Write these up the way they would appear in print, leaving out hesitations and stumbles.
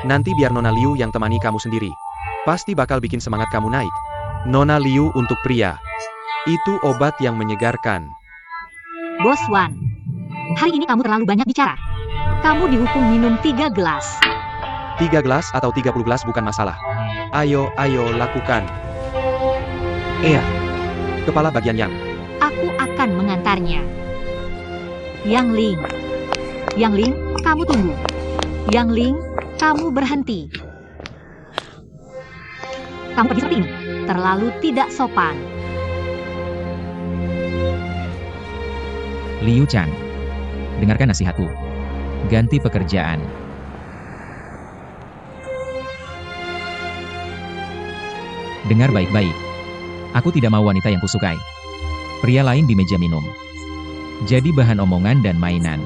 Nanti biar Nona Liu yang temani kamu sendiri. Pasti bakal bikin semangat kamu naik. Nona Liu untuk pria. Itu obat yang menyegarkan. Bos Wan, hari ini kamu terlalu banyak bicara. Kamu dihukum minum 3 gelas. 3 gelas atau 30 gelas bukan masalah. Ayo, lakukan. Iya. Kepala bagian Yang. Aku akan mengantarnya. Yang Ling. Yang Ling, kamu tunggu. Yang Ling, kamu berhenti. Kamu pergi seperti ini. Terlalu tidak sopan. Liu Chan, dengarkan nasihatku. Ganti pekerjaan. Dengar baik-baik. Aku tidak mau wanita yang kusukai. Pria lain di meja minum. Jadi bahan omongan dan mainan.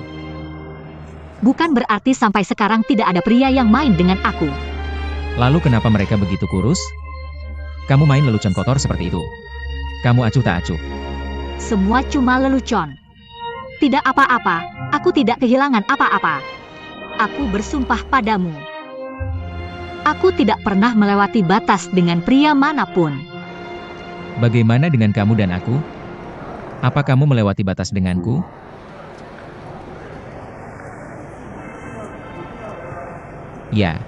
Bukan berarti sampai sekarang tidak ada pria yang main dengan aku. Lalu kenapa mereka begitu kurus? Kamu main lelucon kotor seperti itu. Kamu acuh tak acuh. Semua cuma lelucon. Tidak apa-apa, aku tidak kehilangan apa-apa. Aku bersumpah padamu. Aku tidak pernah melewati batas dengan pria manapun. Bagaimana dengan kamu dan aku? Apa kamu melewati batas denganku? Ya.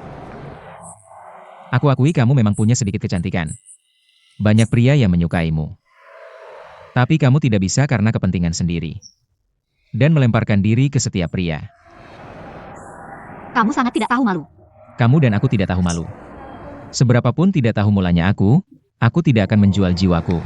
Aku akui kamu memang punya sedikit kecantikan. Banyak pria yang menyukaimu. Tapi kamu tidak bisa karena kepentingan sendiri. Dan melemparkan diri ke setiap pria. Kamu sangat tidak tahu malu. Kamu dan aku tidak tahu malu. Seberapapun tidak tahu mulanya aku tidak akan menjual jiwaku.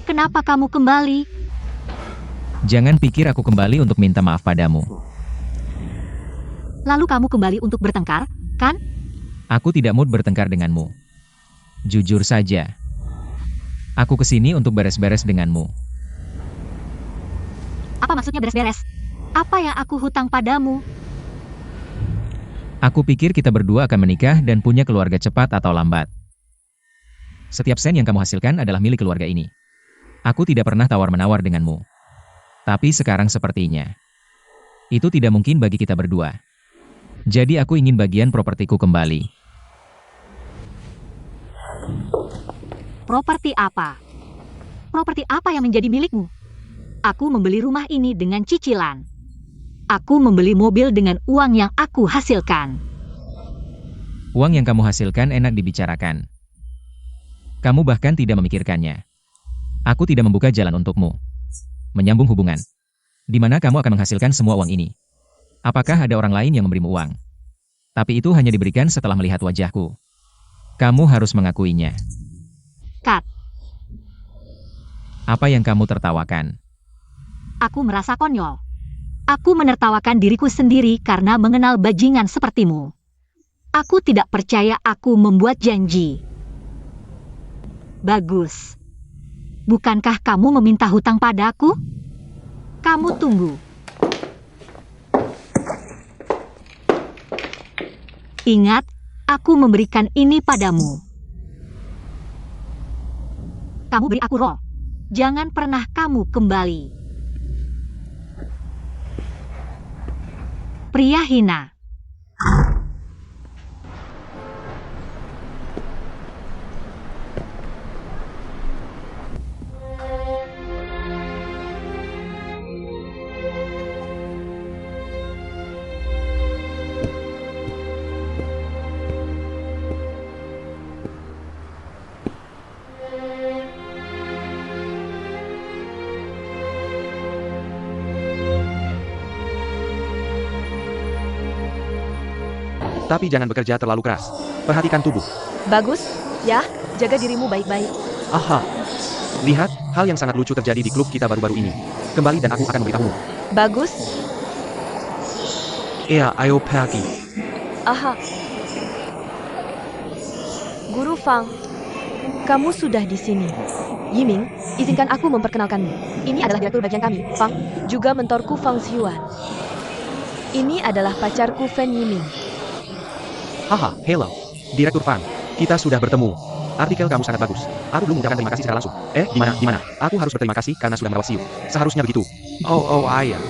Kenapa kamu kembali? Jangan pikir aku kembali untuk minta maaf padamu. Lalu kamu kembali untuk bertengkar, kan? Aku tidak mood bertengkar denganmu. Jujur saja. Aku kesini untuk beres-beres denganmu. Apa maksudnya beres-beres? Apa yang aku hutang padamu? Aku pikir kita berdua akan menikah dan punya keluarga cepat atau lambat. Setiap sen yang kamu hasilkan adalah milik keluarga ini. Aku tidak pernah tawar-menawar denganmu. Tapi sekarang sepertinya itu tidak mungkin bagi kita berdua. Jadi aku ingin bagian propertiku kembali. Properti apa? Properti apa yang menjadi milikmu? Aku membeli rumah ini dengan cicilan. Aku membeli mobil dengan uang yang aku hasilkan. Uang yang kamu hasilkan enak dibicarakan. Kamu bahkan tidak memikirkannya. Aku tidak membuka jalan untukmu. Menyambung hubungan. Di mana kamu akan menghasilkan semua uang ini? Apakah ada orang lain yang memberimu uang? Tapi itu hanya diberikan setelah melihat wajahku. Kamu harus mengakuinya. Kat, Apa yang kamu tertawakan? aku merasa konyol. Aku menertawakan diriku sendiri karena mengenal bajingan sepertimu. Aku tidak percaya aku membuat janji. Bagus. Bukankah kamu meminta hutang padaku? Kamu tunggu. Ingat, aku memberikan ini padamu. Kamu beri aku roh. Jangan pernah kamu kembali. pria hina. Tapi jangan bekerja terlalu keras. Perhatikan tubuh. Bagus, ya, jaga dirimu baik-baik. Aha. Lihat, hal yang sangat lucu terjadi di klub kita baru-baru ini. Kembali dan aku akan memberitahumu. Bagus, Iya, ayo pergi. aha. Guru Fang, kamu sudah di sini. Yiming, izinkan aku memperkenalkanmu. Ini adalah direktur bagian kami, Fang, juga mentorku Fang Xiuan. Ini adalah pacarku Fen Yiming. Haha, hello. Direktur Fan, kita sudah bertemu. Artikel kamu sangat bagus. Aku belum mengucapkan terima kasih secara langsung. Gimana? Aku harus berterima kasih karena sudah merawat Siu. Seharusnya begitu. Oh, ayah.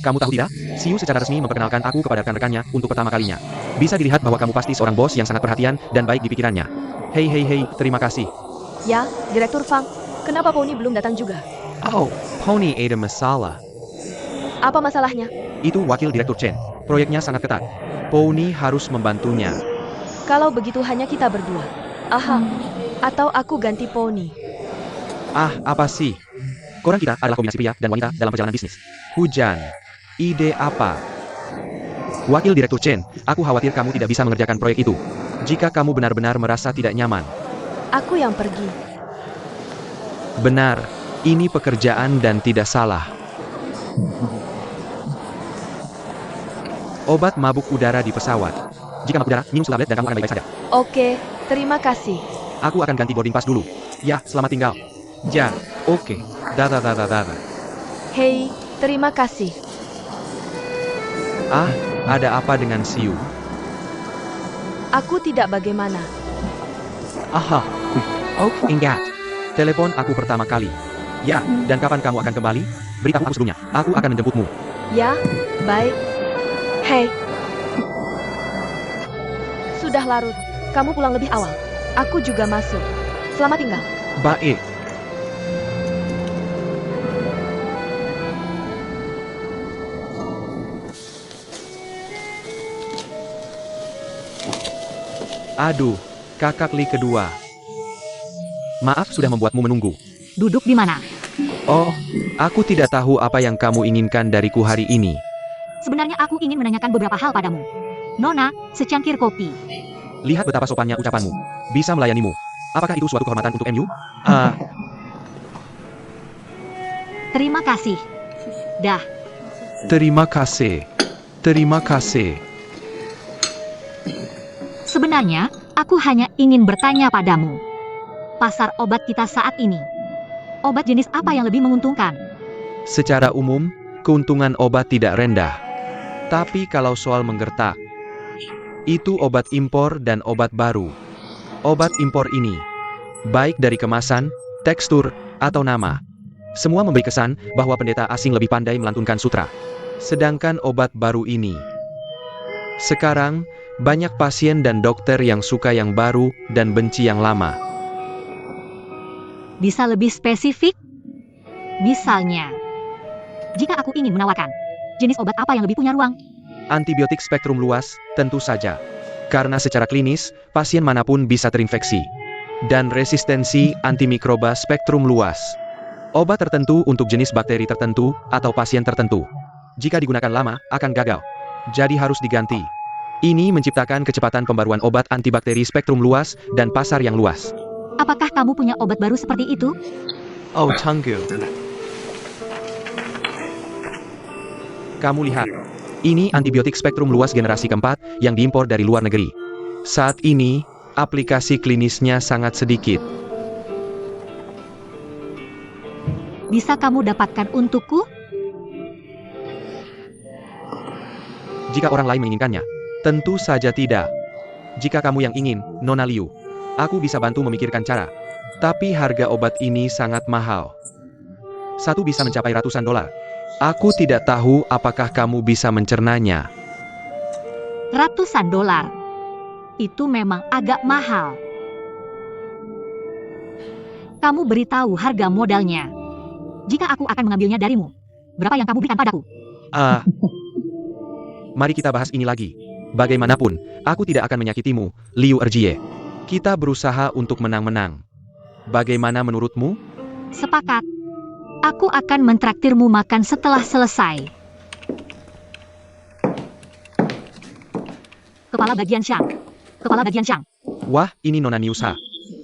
Kamu tahu tidak? Siu secara resmi memperkenalkan aku kepada rekan-rekannya untuk pertama kalinya. Bisa dilihat bahwa kamu pasti seorang bos yang sangat perhatian dan baik di pikirannya. Hei, terima kasih. Ya, Direktur Fang, kenapa Pony belum datang juga? Oh, Pony ada masalah. Apa masalahnya? Itu wakil Direktur Chen. Proyeknya sangat ketat. Pony harus membantunya. Kalau begitu hanya kita berdua. Aha, atau aku ganti Pony. Apa sih? Korang kita adalah kombinasi pria dan wanita dalam perjalanan bisnis. Hujan. Ide apa? Wakil Direktur Chen, aku khawatir kamu tidak bisa mengerjakan proyek itu. Jika kamu benar-benar merasa tidak nyaman. Aku yang pergi. Benar, ini pekerjaan dan tidak salah. Obat mabuk udara di pesawat. Jika mabuk udara, minum tablet dan kamu akan baik-baik saja. Oke, terima kasih. Aku akan ganti boarding pass dulu. Ya, selamat tinggal. Ja, oke. Dada. Hei, terima kasih. Ada apa dengan Siu? Aku tidak bagaimana. Aha. Oh, ingat. Telepon aku pertama kali. Ya, dan kapan kamu akan kembali? Beritahu aku sebelumnya. Aku akan menjemputmu. Ya, baik. Hei. Sudah larut. Kamu pulang lebih awal. Aku juga masuk. Selamat tinggal. Baik. Aduh, kakak Li kedua. Maaf sudah membuatmu menunggu. Duduk di mana? Oh, aku tidak tahu apa yang kamu inginkan dariku hari ini. Sebenarnya aku ingin menanyakan beberapa hal padamu. Nona, secangkir kopi. Lihat betapa sopannya ucapanmu. Bisa melayanimu. Apakah itu suatu kehormatan untuk MU? Terima kasih. Dah. Terima kasih. Terima kasih. Sebenarnya, aku hanya ingin bertanya padamu. Pasar obat kita saat ini. Obat jenis apa yang lebih menguntungkan? Secara umum, keuntungan obat tidak rendah. Tapi kalau soal menggertak, itu obat impor dan obat baru. Obat impor ini, baik dari kemasan, tekstur, atau nama, semua memberi kesan bahwa pendeta asing lebih pandai melantunkan sutra. Sedangkan obat baru ini, sekarang, banyak pasien dan dokter yang suka yang baru dan benci yang lama. Bisa lebih spesifik? Misalnya, jika aku ingin menawarkan, jenis obat apa yang lebih punya ruang? Antibiotik spektrum luas, tentu saja. Karena secara klinis, pasien manapun bisa terinfeksi. Dan resistensi antimikroba spektrum luas. Obat tertentu untuk jenis bakteri tertentu atau pasien tertentu. Jika digunakan lama, akan gagal. Jadi harus diganti. Ini menciptakan kecepatan pembaruan obat antibakteri spektrum luas dan pasar yang luas. Apakah kamu punya obat baru seperti itu? Oh, tunggu. Kamu lihat. Ini antibiotik spektrum luas generasi keempat yang diimpor dari luar negeri. Saat ini, aplikasi klinisnya sangat sedikit. Bisa kamu dapatkan untukku? Jika orang lain menginginkannya, tentu saja tidak. Jika kamu yang ingin, Nona Liu, aku bisa bantu memikirkan cara. Tapi harga obat ini sangat mahal. Satu bisa mencapai ratusan dolar. Aku tidak tahu apakah kamu bisa mencernanya. Ratusan dolar. Itu memang agak mahal. Kamu beritahu harga modalnya. Jika aku akan mengambilnya darimu, berapa yang kamu berikan padaku? Mari kita bahas ini lagi. Bagaimanapun, aku tidak akan menyakitimu, Liu Erjie. Kita berusaha untuk menang-menang. Bagaimana menurutmu? Sepakat. Aku akan mentraktirmu makan setelah selesai. Kepala bagian Shang. Kepala bagian Shang. Wah, ini Nona Niusa.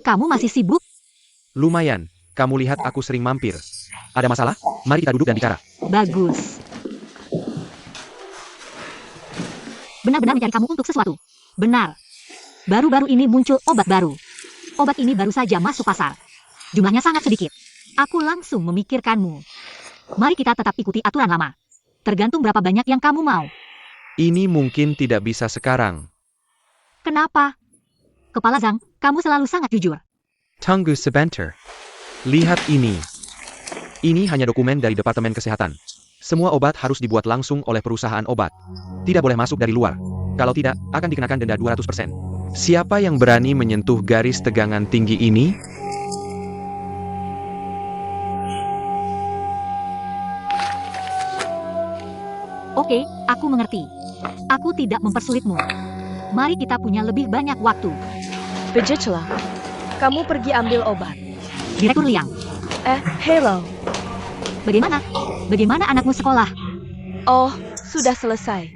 Kamu masih sibuk? Lumayan, kamu lihat aku sering mampir. Ada masalah? Mari kita duduk dan bicara. Bagus. Benar-benar mencari kamu untuk sesuatu. Benar. Baru-baru ini muncul obat baru. Obat ini baru saja masuk pasar. Jumlahnya sangat sedikit. Aku langsung memikirkanmu. Mari kita tetap ikuti aturan lama. Tergantung berapa banyak yang kamu mau. Ini mungkin tidak bisa sekarang. Kenapa? Kepala Zhang, kamu selalu sangat jujur. Tunggu sebentar. Lihat ini. Ini hanya dokumen dari Departemen Kesehatan. Semua obat harus dibuat langsung oleh perusahaan obat. Tidak boleh masuk dari luar. Kalau tidak, akan dikenakan denda 200%. Siapa yang berani menyentuh garis tegangan tinggi ini? Oke, aku mengerti. Aku tidak mempersulitmu. Mari kita punya lebih banyak waktu. Begitulah. Kamu pergi ambil obat. Direktur Liang, Hello. bagaimana? Bagaimana anakmu sekolah? Oh, sudah selesai.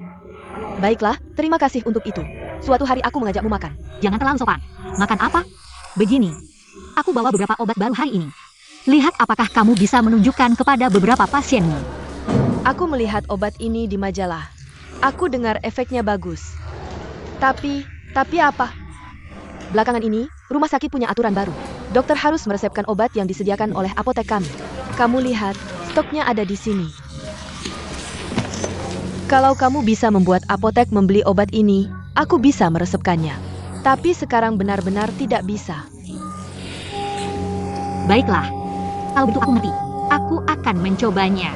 Baiklah, terima kasih untuk itu. Suatu hari aku mengajakmu makan. Jangan terlalu sopan. Makan apa? Begini. Aku bawa beberapa obat baru hari ini. Lihat apakah kamu bisa menunjukkan kepada beberapa pasienmu. Aku melihat obat ini di majalah. Aku dengar efeknya bagus. Tapi apa? Belakangan ini, rumah sakit punya aturan baru. Dokter harus meresepkan obat yang disediakan oleh apotek kami. Kamu lihat, stoknya ada di sini. Kalau kamu bisa membuat apotek membeli obat ini, aku bisa meresepkannya. Tapi sekarang benar-benar tidak bisa. Baiklah. Kalau begitu aku ngerti. Aku akan mencobanya.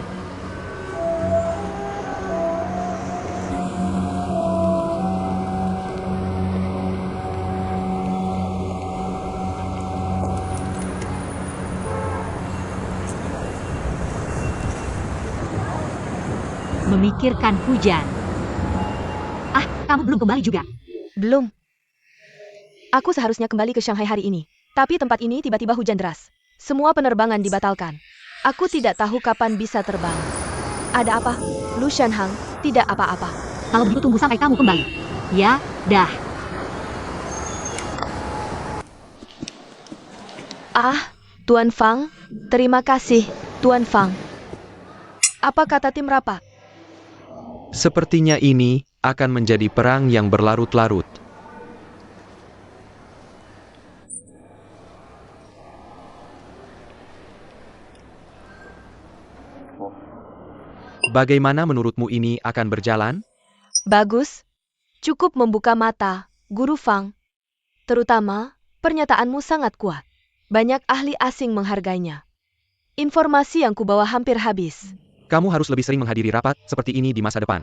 Memikirkan hujan. Kamu belum kembali juga. Belum. Aku seharusnya kembali ke Shanghai hari ini. Tapi tempat ini tiba-tiba hujan deras. Semua penerbangan dibatalkan. Aku tidak tahu kapan bisa terbang. Ada apa? Lu Shanhang, tidak apa-apa. Kalau begitu tunggu sampai kamu kembali. Ya, dah. Tuan Fang, terima kasih, Tuan Fang. Apa kata tim rapat? Sepertinya ini akan menjadi perang yang berlarut-larut. Bagaimana menurutmu ini akan berjalan? Bagus. Cukup membuka mata, Guru Fang. Terutama, pernyataanmu sangat kuat. Banyak ahli asing menghargainya. Informasi yang kubawa hampir habis. Kamu harus lebih sering menghadiri rapat seperti ini di masa depan.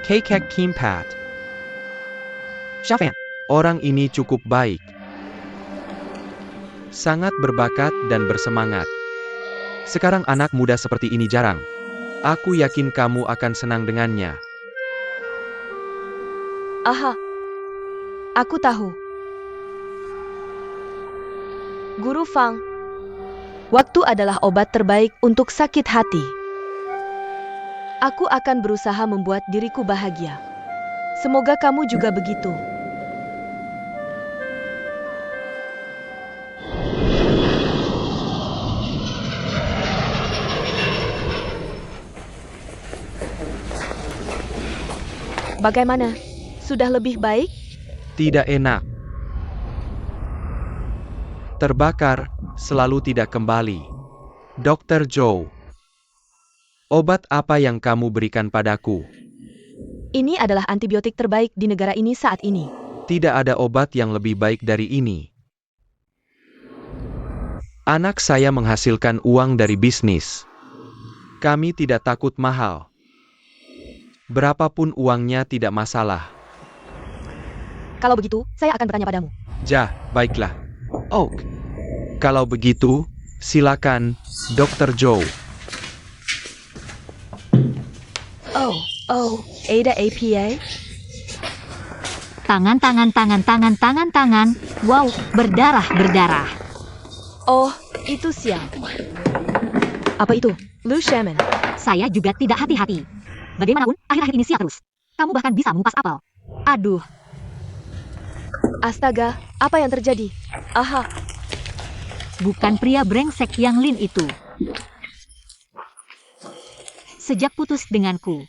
Kekek Kimpat. Syafan. Orang ini cukup baik. Sangat berbakat dan bersemangat. Sekarang anak muda seperti ini jarang. Aku yakin kamu akan senang dengannya. Aku tahu. Guru Fang, waktu adalah obat terbaik untuk sakit hati. Aku akan berusaha membuat diriku bahagia. Semoga kamu juga begitu. Bagaimana? Sudah lebih baik? Tidak enak. Terbakar, selalu tidak kembali. Dr. Zhou. Obat apa yang kamu berikan padaku? Ini adalah antibiotik terbaik di negara ini saat ini. Tidak ada obat yang lebih baik dari ini. Anak saya menghasilkan uang dari bisnis. Kami tidak takut mahal. Berapapun uangnya tidak masalah. Kalau begitu, saya akan bertanya padamu. Baiklah. Oak. Kalau begitu, silakan, Dr. Joe. Ada APA? Tangan. Wow, berdarah. Oh, itu sial. Apa itu? Lu Shaman. Saya juga tidak hati-hati. Bagaimanapun, akhir-akhir ini sial terus. Kamu bahkan bisa mengupas apel. Aduh, Astaga, apa yang terjadi? Aha, bukan pria brengsek yang Lin itu. Sejak putus denganku,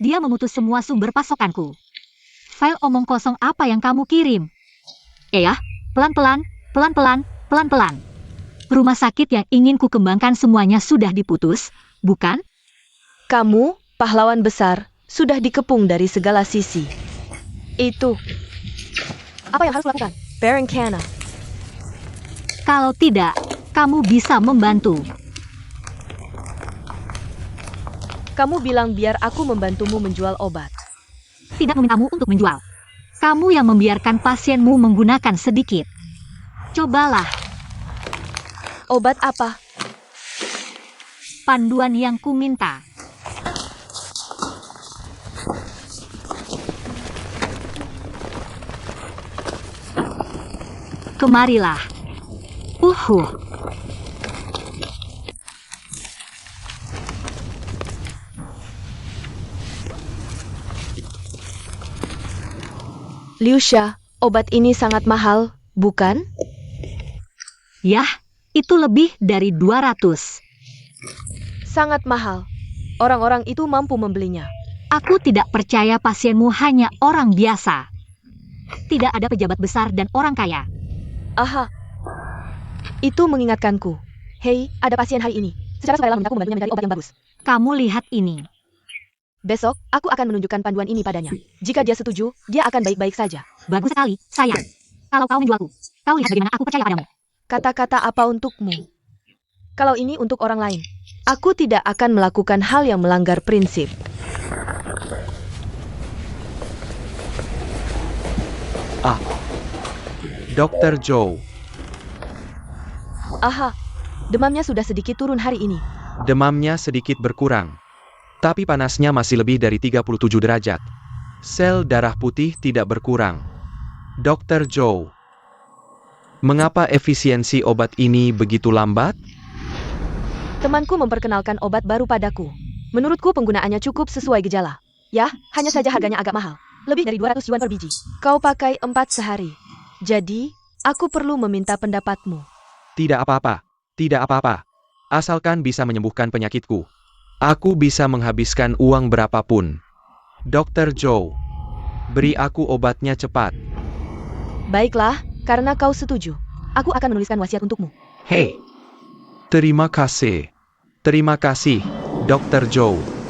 dia memutus semua sumber pasokanku. File omong kosong apa yang kamu kirim? Ya, pelan-pelan. Rumah sakit yang ingin ku kembangkan semuanya sudah diputus, bukan? kamu, pahlawan besar, sudah dikepung dari segala sisi. Itu. Apa yang harus lakukan? Barangkana. Kalau tidak, kamu bisa membantu. Kamu bilang biar aku membantumu menjual obat. Tidak memintamu untuk menjual. Kamu yang membiarkan pasienmu menggunakan sedikit. Cobalah. Obat apa? Panduan yang ku minta. Kemarilah. Liu Xia, obat ini sangat mahal, bukan? Yah, itu lebih dari 200. Sangat mahal. Orang-orang itu mampu membelinya. Aku tidak percaya pasienmu hanya orang biasa. Tidak ada pejabat besar dan orang kaya. Aha. Itu mengingatkanku. Hei, ada pasien hari ini. Secara sukarela memintaku membantunya mencari obat yang bagus. Kamu lihat ini. Besok, aku akan menunjukkan panduan ini padanya. Jika dia setuju, dia akan baik-baik saja. Bagus sekali, sayang. Kalau kau menjualku, kau lihat bagaimana aku percaya padamu. Kata-kata apa untukmu? Kalau ini untuk orang lain, aku tidak akan melakukan hal yang melanggar prinsip. Dr. Joe. Aha, demamnya sudah sedikit turun hari ini. Demamnya sedikit berkurang. Tapi panasnya masih lebih dari 37 derajat. Sel darah putih tidak berkurang. Dr. Joe. Mengapa efisiensi obat ini begitu lambat? Temanku memperkenalkan obat baru padaku. Menurutku penggunaannya cukup sesuai gejala. Ya, hanya saja harganya agak mahal. Lebih dari 200 yuan per biji. Kau pakai 4 sehari. Jadi, aku perlu meminta pendapatmu. Tidak apa-apa. Asalkan bisa menyembuhkan penyakitku. Aku bisa menghabiskan uang berapapun. Dr. Joe. Beri aku obatnya cepat. Baiklah, karena kau setuju. Aku akan menuliskan wasiat untukmu. Hei. Terima kasih, Dr. Joe.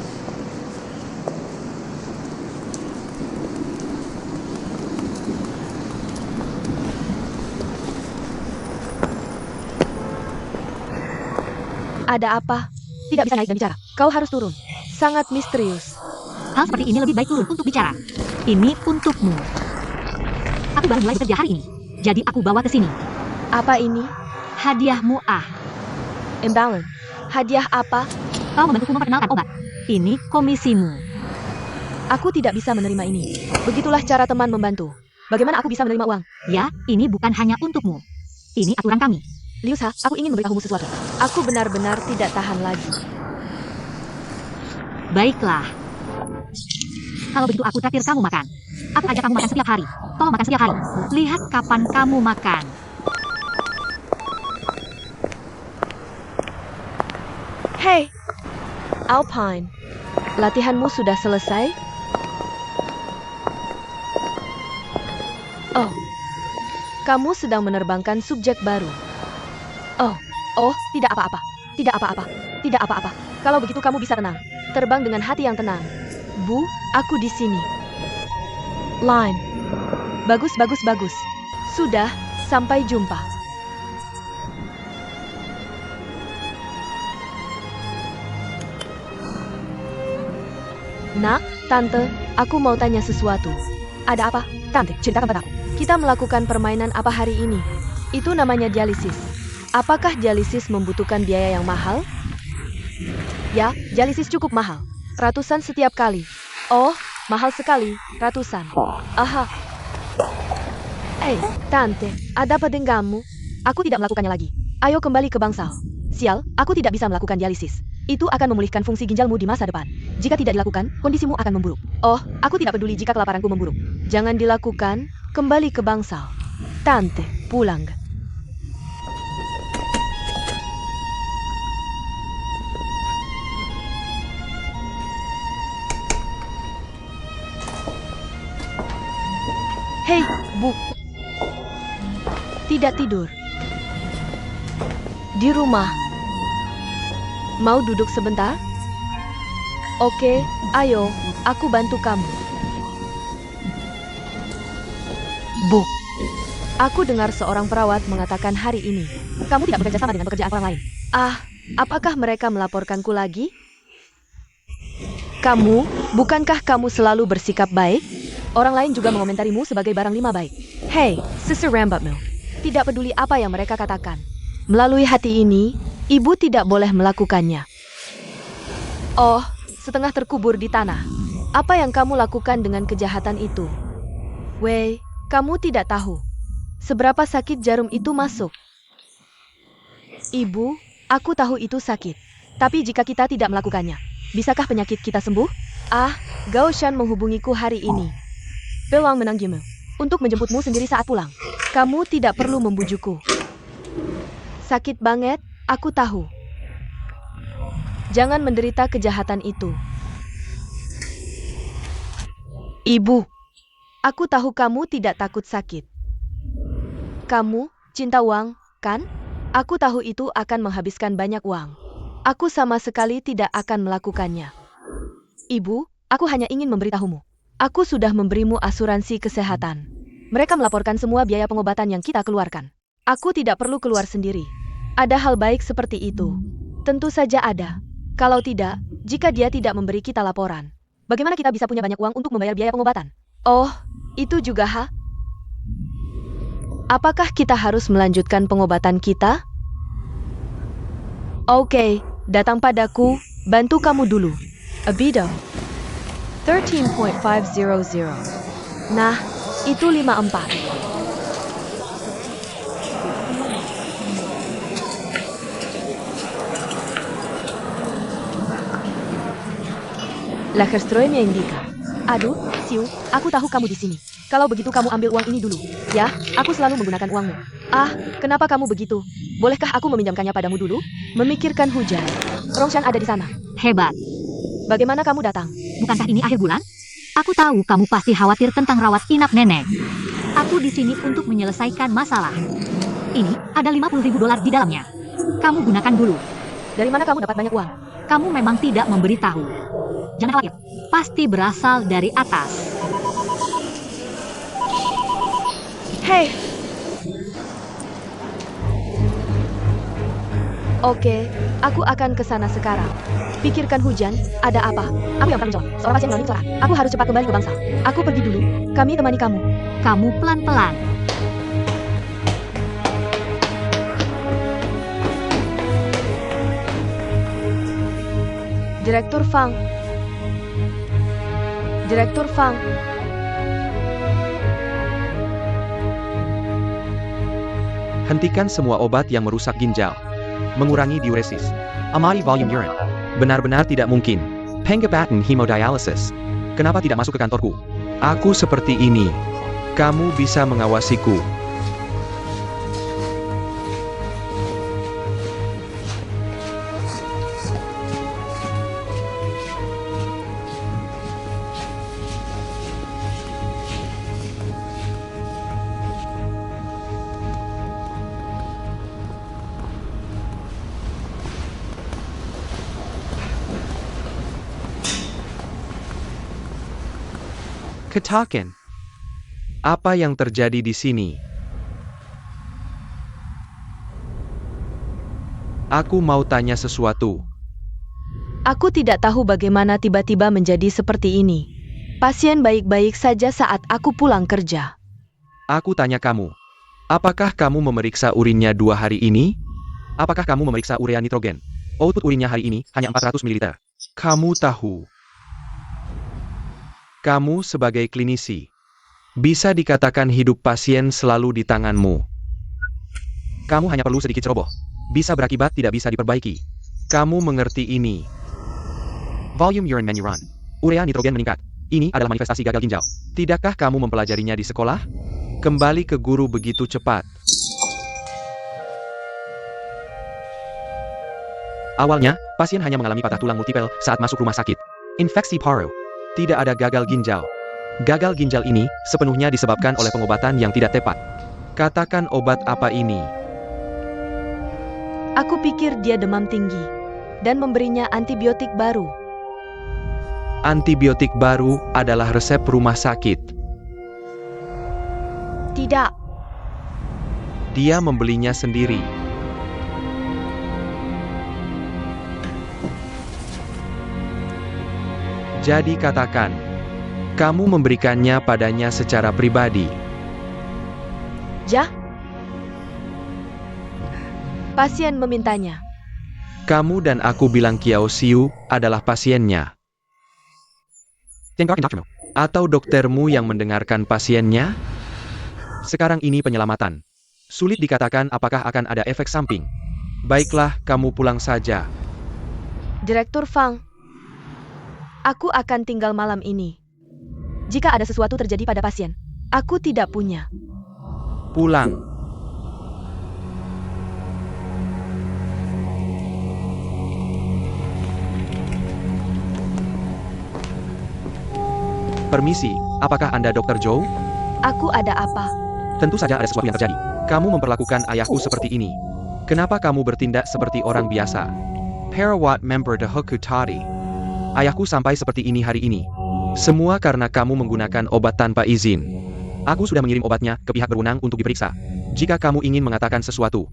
Ada apa? Tidak bisa naik dan bicara. Kau harus turun. Sangat misterius. Hal seperti ini lebih baik turun untuk bicara. Ini untukmu. Aku baru mulai bekerja hari ini. Jadi aku bawa ke sini. Apa ini? Hadiahmu Imbalance. Hadiah apa? Kau membantuku memperkenalkan obat. Ini komisimu. Aku tidak bisa menerima ini. Begitulah cara teman membantu. Bagaimana aku bisa menerima uang? Ya, ini bukan hanya untukmu. Ini aturan kami. Liu Xia, aku ingin memberitahumu sesuatu. Aku benar-benar tidak tahan lagi. Baiklah. Kalau begitu aku traktir kamu makan. Aku ajak kamu makan setiap hari. Tolong makan setiap hari. Lihat kapan kamu makan. Hei, Alpine. Latihanmu sudah selesai? Oh, kamu sedang menerbangkan subjek baru. Oh, tidak apa-apa. Kalau begitu kamu bisa tenang. Terbang dengan hati yang tenang. Bu, aku di sini. Line. Bagus, bagus, bagus. Sudah, sampai jumpa. Nak, Tante, aku mau tanya sesuatu. Ada apa? Tante, ceritakan padaku. Kita melakukan permainan apa hari ini? Itu namanya dialisis. Apakah dialisis membutuhkan biaya yang mahal? Ya, dialisis cukup mahal. Ratusan setiap kali. Oh, mahal sekali. Ratusan. Aha. Tante, ada apa denganmu? Aku tidak melakukannya lagi. Ayo kembali ke bangsal. Sial, aku tidak bisa melakukan dialisis. Itu akan memulihkan fungsi ginjalmu di masa depan. Jika tidak dilakukan, kondisimu akan memburuk. Oh, aku tidak peduli jika kelaparanku memburuk. Jangan dilakukan, kembali ke bangsal. Tante, pulang. Hei, Bu. Tidak tidur. Di rumah. Mau duduk sebentar? Oke, ayo, aku bantu kamu. Bu. Aku dengar seorang perawat mengatakan hari ini, kamu tidak bekerja sama dengan pekerjaan orang lain. Apakah mereka melaporkanku lagi? Kamu, bukankah kamu selalu bersikap baik? Orang lain juga mengomentarimu sebagai barang lima baik. Hei, Sister Rambatmu. Tidak peduli apa yang mereka katakan. Melalui hati ini, ibu tidak boleh melakukannya. Oh, setengah terkubur di tanah. Apa yang kamu lakukan dengan kejahatan itu? Wei, kamu tidak tahu seberapa sakit jarum itu masuk. Ibu, aku tahu itu sakit. Tapi jika kita tidak melakukannya, bisakah penyakit kita sembuh? Gao Shan menghubungiku hari ini. Bewang menanggimu untuk menjemputmu sendiri saat pulang. Kamu tidak perlu membujukku. Sakit banget, aku tahu. Jangan menderita kejahatan itu. Ibu, aku tahu kamu tidak takut sakit. Kamu cinta uang, kan? Aku tahu itu akan menghabiskan banyak uang. Aku sama sekali tidak akan melakukannya. Ibu, aku hanya ingin memberitahumu. Aku sudah memberimu asuransi kesehatan. Mereka melaporkan semua biaya pengobatan yang kita keluarkan. Aku tidak perlu keluar sendiri. Ada hal baik seperti itu. Tentu saja ada. Kalau tidak, jika dia tidak memberi kita laporan, bagaimana kita bisa punya banyak uang untuk membayar biaya pengobatan? Oh, itu juga Apakah kita harus melanjutkan pengobatan kita? Oke, datang padaku, bantu kamu dulu. Abido. 13.500. Nah, itu 54. La Gerstroemia indica. Aduh, Siu, aku tahu kamu di sini. Kalau begitu kamu ambil uang ini dulu. Ya, aku selalu menggunakan uangmu. Kenapa kamu begitu? Bolehkah aku meminjamkannya padamu dulu? Memikirkan hujan. Rongshan ada di sana. Hebat. Bagaimana kamu datang? Bukankah ini akhir bulan? Aku tahu kamu pasti khawatir tentang rawat inap nenek. Aku di sini untuk menyelesaikan masalah. Ini ada $50.000 di dalamnya. Kamu gunakan dulu. Dari mana kamu dapat banyak uang? Kamu memang tidak memberitahu. Jangan khawatir, pasti berasal dari atas. Hei! Oke, aku akan ke sana sekarang. Pikirkan hujan, ada apa? Aku yang bertanggung jawab, seorang pasien yang kecelakaan. Aku harus cepat kembali ke bangsal. Aku pergi dulu, kami temani kamu. Kamu pelan-pelan. Direktur Fang. Direktur Fang. Hentikan semua obat yang merusak ginjal. Mengurangi diuresis. Amati volume urine. Benar-benar tidak mungkin. Pengobatan hemodialisis. Kenapa tidak masuk ke kantorku? Aku seperti ini. Kamu bisa mengawasiku. Katakan. Apa yang terjadi di sini? Aku mau tanya sesuatu. Aku tidak tahu bagaimana tiba-tiba menjadi seperti ini. Pasien baik-baik saja saat aku pulang kerja. Aku tanya kamu. Apakah kamu memeriksa urinnya 2 hari ini? Apakah kamu memeriksa urea nitrogen? Output urinnya hari ini hanya 400 ml. Kamu tahu. Kamu sebagai klinisi. Bisa dikatakan hidup pasien selalu di tanganmu. Kamu hanya perlu sedikit ceroboh. Bisa berakibat tidak bisa diperbaiki. Kamu mengerti ini. Volume urine menurun. Urea nitrogen meningkat. Ini adalah manifestasi gagal ginjal. Tidakkah kamu mempelajarinya di sekolah? Kembali ke guru begitu cepat. Awalnya, pasien hanya mengalami patah tulang multipel saat masuk rumah sakit. Infeksi paru. Tidak ada gagal ginjal. Gagal ginjal ini sepenuhnya disebabkan oleh pengobatan yang tidak tepat. Katakan obat apa ini? Aku pikir dia demam tinggi dan memberinya antibiotik baru. Antibiotik baru adalah resep rumah sakit. Tidak, Dia membelinya sendiri. Jadi katakan, kamu memberikannya padanya secara pribadi. Ja? Pasien memintanya. Kamu dan aku bilang Kiao Xiu adalah pasiennya. Atau doktermu yang mendengarkan pasiennya? Sekarang ini penyelamatan. Sulit dikatakan apakah akan ada efek samping. Baiklah, kamu pulang saja. Direktur Fang, aku akan tinggal malam ini. Jika ada sesuatu terjadi pada pasien, aku tidak punya. Pulang. Permisi, apakah Anda Dr. Zhou? Aku ada apa? Tentu saja ada sesuatu yang terjadi. Kamu memperlakukan ayahku seperti ini. Kenapa kamu bertindak seperti orang biasa? Perawat member The Hoku Tari. Ayahku sampai seperti ini hari ini. Semua karena kamu menggunakan obat tanpa izin. Aku sudah mengirim obatnya ke pihak berwenang untuk diperiksa. Jika kamu ingin mengatakan sesuatu,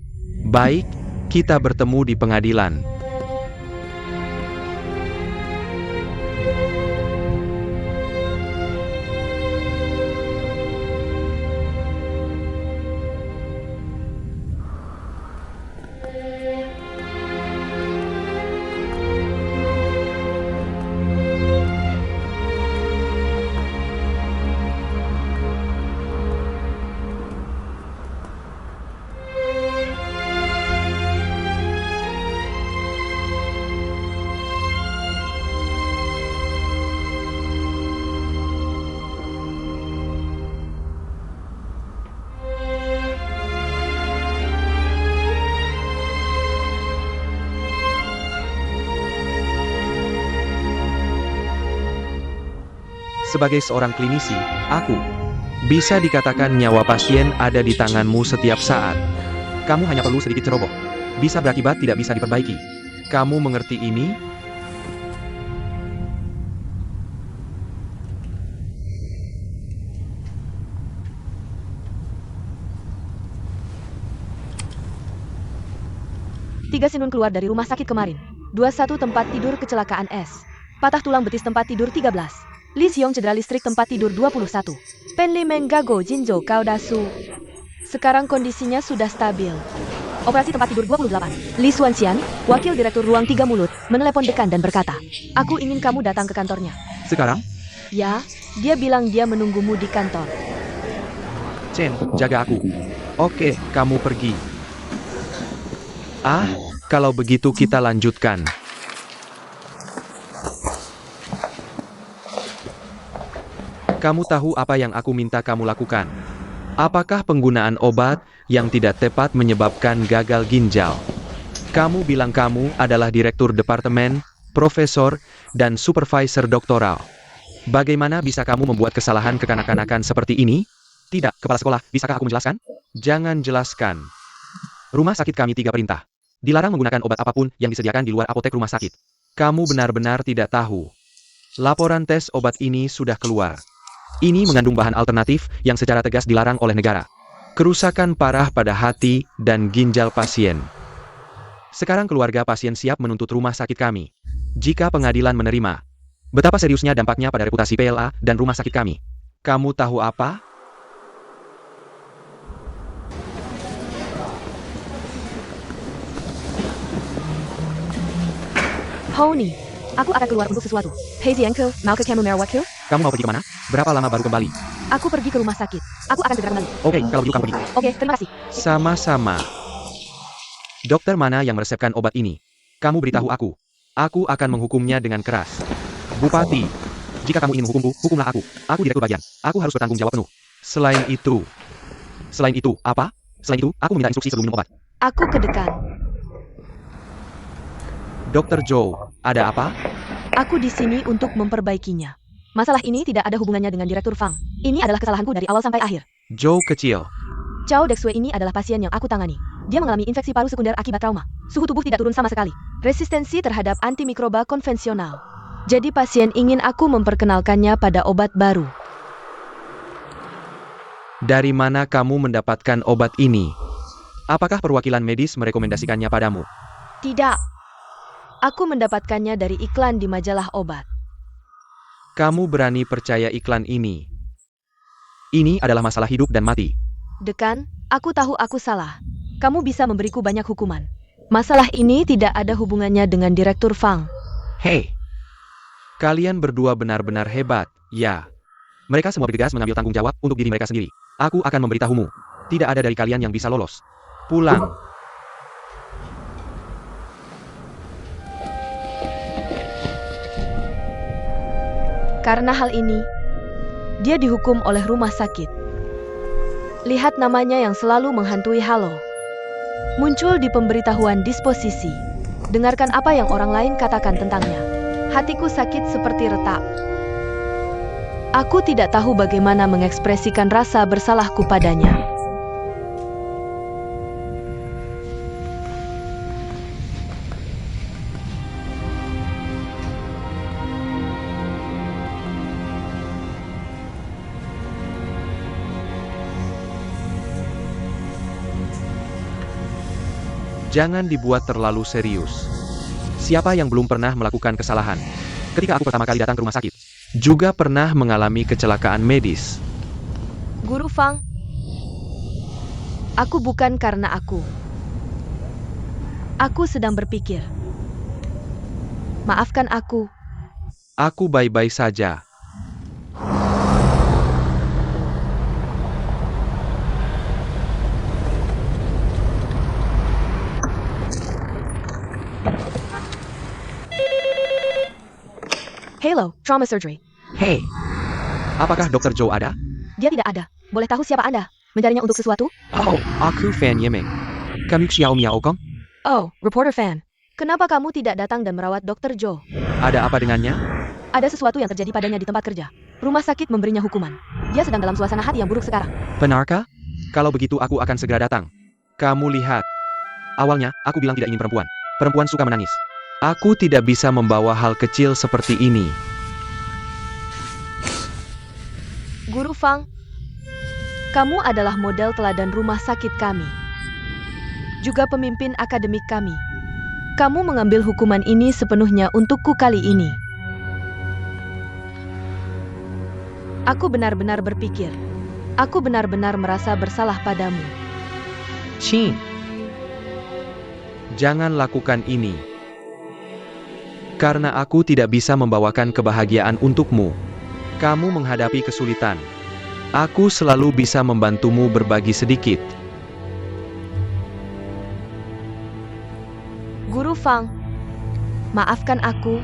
baik, kita bertemu di pengadilan. Sebagai seorang klinisi, aku bisa dikatakan nyawa pasien ada di tanganmu setiap saat. Kamu hanya perlu sedikit ceroboh. Bisa berakibat tidak bisa diperbaiki. Kamu mengerti ini? Tiga Sinun keluar dari rumah sakit kemarin. 21 tempat tidur kecelakaan S. Patah tulang betis tempat tidur 13. Li Xiong cedera listrik tempat tidur 21. Pen Li Menggago Jinzhou Kaudasu. Sekarang kondisinya sudah stabil. Operasi tempat tidur 28. Li Xuanxian, wakil direktur ruang 3 mulut, menelepon dekan dan berkata, "Aku ingin kamu datang ke kantornya." Sekarang? Ya, dia bilang dia menunggumu di kantor. Chen, jaga aku. Oke, kamu pergi. Ah, kalau begitu kita lanjutkan. Kamu tahu apa yang aku minta kamu lakukan? Apakah penggunaan obat yang tidak tepat menyebabkan gagal ginjal? Kamu bilang kamu adalah direktur departemen, profesor, dan supervisor doktoral. Bagaimana bisa kamu membuat kesalahan kekanak-kanakan seperti ini? Tidak, kepala sekolah, bisakah aku menjelaskan? Jangan jelaskan. Rumah sakit kami 3 perintah. Dilarang menggunakan obat apapun yang disediakan di luar apotek rumah sakit. Kamu benar-benar tidak tahu. Laporan tes obat ini sudah keluar. Ini mengandung bahan alternatif yang secara tegas dilarang oleh negara. Kerusakan parah pada hati dan ginjal pasien. Sekarang keluarga pasien siap menuntut rumah sakit kami. Jika pengadilan menerima, betapa seriusnya dampaknya pada reputasi PLA dan rumah sakit kami. Kamu tahu apa? Honey, aku akan keluar untuk sesuatu. Hei Zianke, mau ke kamu merawatku? Kamu mau pergi kemana? Berapa lama baru kembali? Aku pergi ke rumah sakit. Aku akan segera kembali. Oke, kalau begitu kamu pergi. Oke, terima kasih. Sama-sama. Dokter mana yang meresepkan obat ini? Kamu beritahu aku. Aku akan menghukumnya dengan keras. Bupati, jika kamu ingin menghukumku, hukumlah aku. Aku direktur bagian. Aku harus bertanggung jawab penuh. Selain itu, apa? Selain itu, aku meminta instruksi sebelum minum obat. Aku ke dekan. Dr. Zhou, ada apa? Aku di sini untuk memperbaikinya. Masalah ini tidak ada hubungannya dengan Direktur Fang. Ini adalah kesalahanku dari awal sampai akhir. Zhou kecil. Chao Dexue ini adalah pasien yang aku tangani. Dia mengalami infeksi paru sekunder akibat trauma. Suhu tubuh tidak turun sama sekali. Resistensi terhadap antimikroba konvensional. Jadi pasien ingin aku memperkenalkannya pada obat baru. Dari mana kamu mendapatkan obat ini? Apakah perwakilan medis merekomendasikannya padamu? Tidak. Aku mendapatkannya dari iklan di majalah obat. Kamu berani percaya iklan ini? Ini adalah masalah hidup dan mati. Dekan, aku tahu aku salah. Kamu bisa memberiku banyak hukuman. Masalah ini tidak ada hubungannya dengan Direktur Fang. Hei, kalian berdua benar-benar hebat, ya. Mereka semua bergegas mengambil tanggung jawab untuk diri mereka sendiri. Aku akan memberitahumu. Tidak ada dari kalian yang bisa lolos. Pulang. Karena hal ini, dia dihukum oleh rumah sakit. Lihat namanya yang selalu menghantui Halo. Muncul di pemberitahuan disposisi. Dengarkan apa yang orang lain katakan tentangnya. Hatiku sakit seperti retak. Aku tidak tahu bagaimana mengekspresikan rasa bersalahku padanya. Jangan dibuat terlalu serius. Siapa yang belum pernah melakukan kesalahan? Ketika aku pertama kali datang ke rumah sakit, juga pernah mengalami kecelakaan medis. Guru Fang, aku bukan karena aku. Aku sedang berpikir. Maafkan aku. Aku baik-baik saja. Halo, trauma surgery. Hei, apakah Dr. Zhou ada? Dia tidak ada. Boleh tahu siapa Anda? Mencarinya untuk sesuatu? Oh, aku fan Yemeng. Kamu Xiao Miao Kong? Oh, reporter fan. Kenapa kamu tidak datang dan merawat Dr. Zhou? Ada apa dengannya? Ada sesuatu yang terjadi padanya di tempat kerja. Rumah sakit memberinya hukuman. Dia sedang dalam suasana hati yang buruk sekarang. Benarkah? Kalau begitu aku akan segera datang. Kamu lihat. Awalnya, aku bilang tidak ingin perempuan. Perempuan suka menangis. Aku tidak bisa membawa hal kecil seperti ini. Guru Fang, kamu adalah model teladan rumah sakit kami. Juga pemimpin akademik kami. Kamu mengambil hukuman ini sepenuhnya untukku kali ini. Aku benar-benar berpikir. Aku benar-benar merasa bersalah padamu. Chin. Jangan lakukan ini. Karena aku tidak bisa membawakan kebahagiaan untukmu. Kamu menghadapi kesulitan. Aku selalu bisa membantumu berbagi sedikit. Guru Fang, maafkan aku.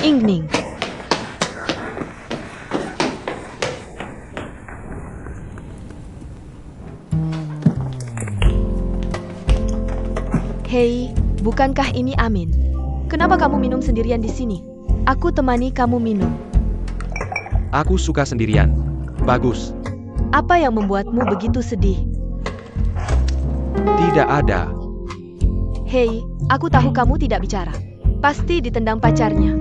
Ingning. Hei, Bukankah ini Amin? Kenapa kamu minum sendirian di sini? Aku temani kamu minum. Aku suka sendirian. Bagus. Apa yang membuatmu begitu sedih? Tidak ada. Hei, aku tahu kamu tidak bicara. Pasti ditendang pacarnya.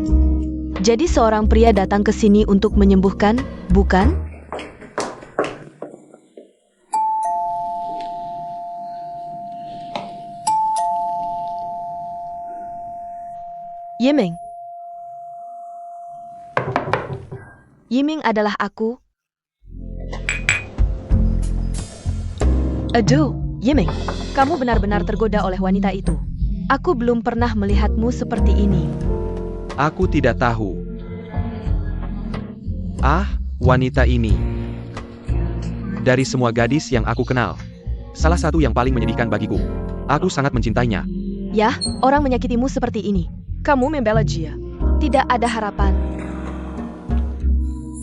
Jadi seorang pria datang ke sini untuk menyembuhkan, bukan? Yiming. Yiming adalah aku. Aduh, Yiming, kamu benar-benar tergoda oleh wanita itu. Aku belum pernah melihatmu seperti ini. Aku tidak tahu. Ah, wanita ini. Dari semua gadis yang aku kenal, salah satu yang paling menyedihkan bagiku. Aku sangat mencintainya. Yah, orang menyakitimu seperti ini. Kamu membela dia. Tidak ada harapan.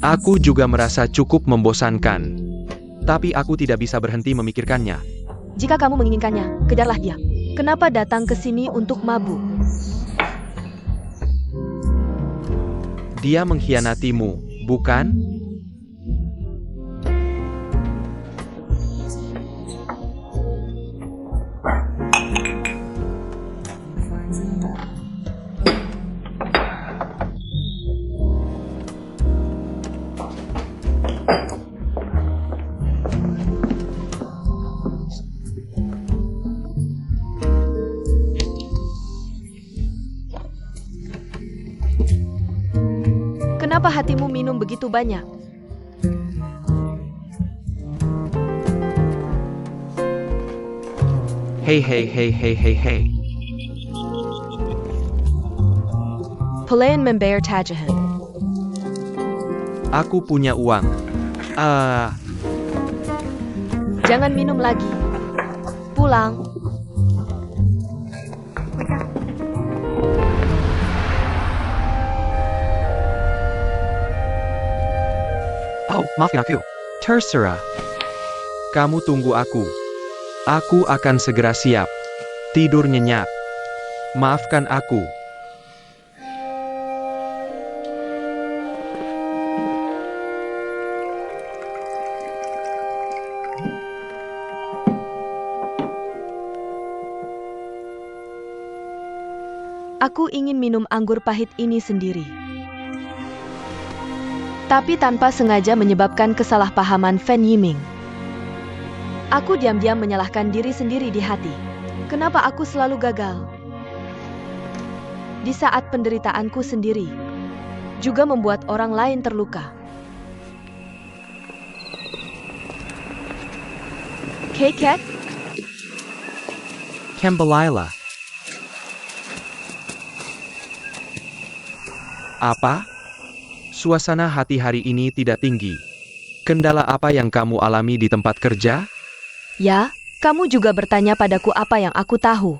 Aku juga merasa cukup membosankan. Tapi aku tidak bisa berhenti memikirkannya. Jika kamu menginginkannya, kejarlah dia. Kenapa datang ke sini untuk mabuk? Dia mengkhianatimu, bukan? Kenapa hatimu minum begitu banyak? Hei hei hei hei hei hei. Pelayan membayar tagihan. Aku punya uang. Jangan minum lagi. Pulang. Oh, maafin aku. Terserah. Kamu tunggu aku. Aku akan segera siap. Tidur nyenyak. Maafkan aku. Aku ingin minum anggur pahit ini sendiri. Tapi tanpa sengaja menyebabkan kesalahpahaman Fan Yiming. Aku diam-diam menyalahkan diri sendiri di hati. Kenapa aku selalu gagal? Di saat penderitaanku sendiri juga membuat orang lain terluka. Keket? Kembalilah. Apa? Suasana hati hari ini tidak tinggi. Kendala apa yang kamu alami di tempat kerja? Ya, kamu juga bertanya padaku apa yang aku tahu.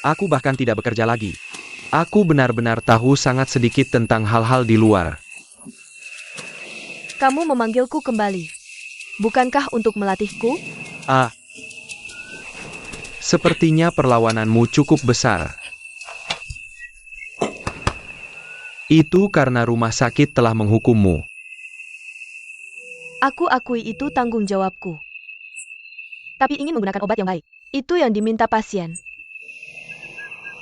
Aku bahkan tidak bekerja lagi. Aku benar-benar tahu sangat sedikit tentang hal-hal di luar. Kamu memanggilku kembali. Bukankah untuk melatihku? Sepertinya perlawananmu cukup besar. Itu karena rumah sakit telah menghukummu. Aku akui itu tanggung jawabku. Tapi ingin menggunakan obat yang baik. Itu yang diminta pasien.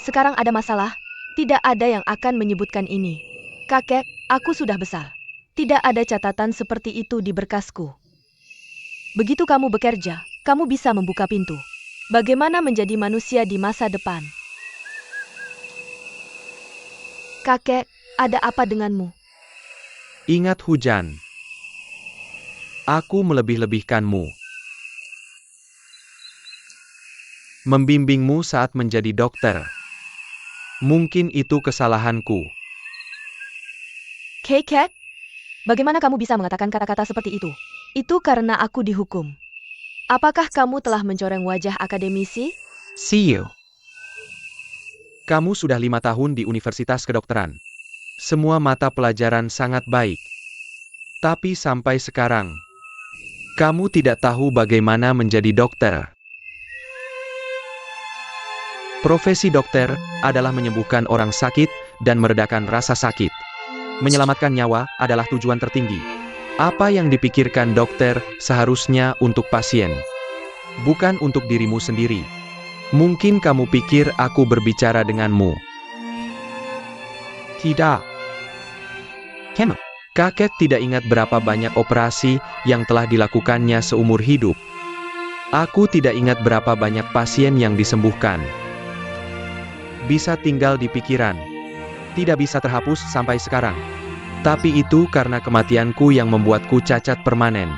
Sekarang ada masalah. Tidak ada yang akan menyebutkan ini. Kakek, aku sudah besar. Tidak ada catatan seperti itu di berkasku. Begitu kamu bekerja, kamu bisa membuka pintu. Bagaimana menjadi manusia di masa depan? Kakek, ada apa denganmu? Ingat hujan. Aku melebih-lebihkanmu. Membimbingmu saat menjadi dokter. Mungkin itu kesalahanku. Keket? Bagaimana kamu bisa mengatakan kata-kata seperti itu? Itu karena aku dihukum. Apakah kamu telah mencoreng wajah akademisi? See you. Kamu sudah 5 tahun di Universitas Kedokteran. Semua mata pelajaran sangat baik. Tapi sampai sekarang, kamu tidak tahu bagaimana menjadi dokter. Profesi dokter adalah menyembuhkan orang sakit dan meredakan rasa sakit. Menyelamatkan nyawa adalah tujuan tertinggi. Apa yang dipikirkan dokter seharusnya untuk pasien, bukan untuk dirimu sendiri. Mungkin kamu pikir aku berbicara denganmu. Tidak. Kamu. Kakek tidak ingat berapa banyak operasi yang telah dilakukannya seumur hidup. Aku tidak ingat berapa banyak pasien yang disembuhkan. Bisa tinggal di pikiran. Tidak bisa terhapus sampai sekarang. Tapi itu karena kematianku yang membuatku cacat permanen.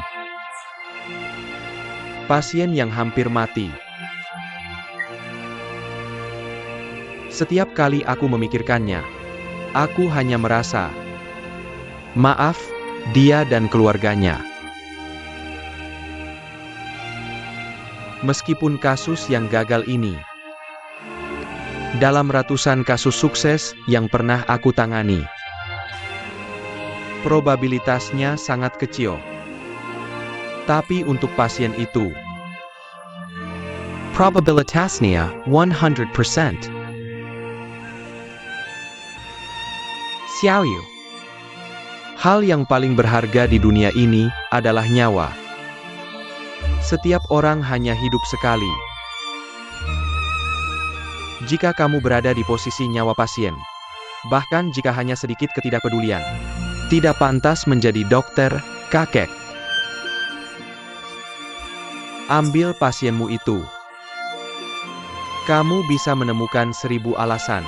Pasien yang hampir mati. Setiap kali aku memikirkannya, aku hanya merasa, maaf, dia dan keluarganya. Meskipun kasus yang gagal ini, dalam ratusan kasus sukses yang pernah aku tangani, probabilitasnya sangat kecil. Tapi untuk pasien itu, probabilitasnya 100%. Xiaoyu. Hal yang paling berharga di dunia ini adalah nyawa. Setiap orang hanya hidup sekali. Jika kamu berada di posisi nyawa pasien, bahkan jika hanya sedikit ketidakpedulian, tidak pantas menjadi dokter, kakek. Ambil pasienmu itu. Kamu bisa menemukan 1000 alasan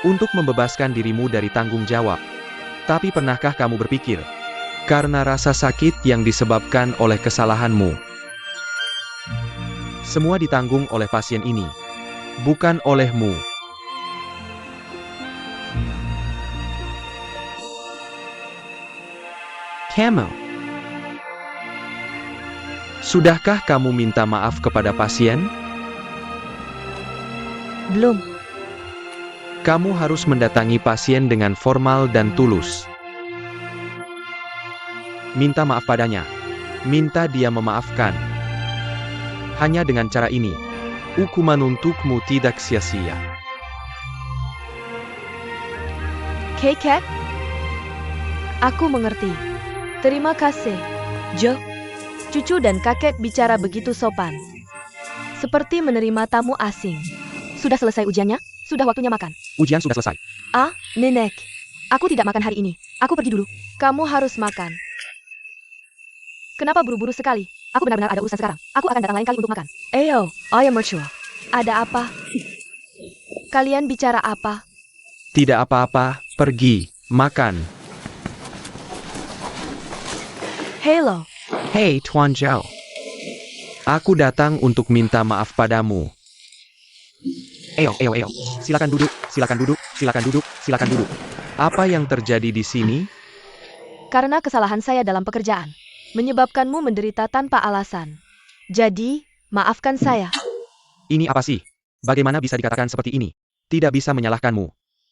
untuk membebaskan dirimu dari tanggung jawab. Tapi pernahkah kamu berpikir, karena rasa sakit yang disebabkan oleh kesalahanmu, semua ditanggung oleh pasien ini, bukan olehmu. Kamu. Sudahkah kamu minta maaf kepada pasien? Belum. Kamu harus mendatangi pasien dengan formal dan tulus. Minta maaf padanya. Minta dia memaafkan. Hanya dengan cara ini, hukuman untukmu tidak sia-sia. Kakek? Aku mengerti. Terima kasih, Jo. Cucu dan kakek bicara begitu sopan. Seperti menerima tamu asing. Sudah selesai ujiannya? Sudah waktunya makan. Ujian sudah selesai. Ah, Nenek. Aku tidak makan hari ini. Aku pergi dulu. Kamu harus makan. Kenapa buru-buru sekali? Aku benar-benar ada urusan sekarang. Aku akan datang lain kali untuk makan. Ayo, I am mature. Ada apa? Kalian bicara apa? Tidak apa-apa, pergi, makan. Hello. Hey Tuan Zhao. Aku datang untuk minta maaf padamu. Eyo. Silakan duduk, silakan duduk, silakan duduk, silakan duduk. Apa yang terjadi di sini? Karena kesalahan saya dalam pekerjaan, menyebabkanmu menderita tanpa alasan. Jadi, maafkan saya. Ini apa sih? Bagaimana bisa dikatakan seperti ini? Tidak bisa menyalahkanmu.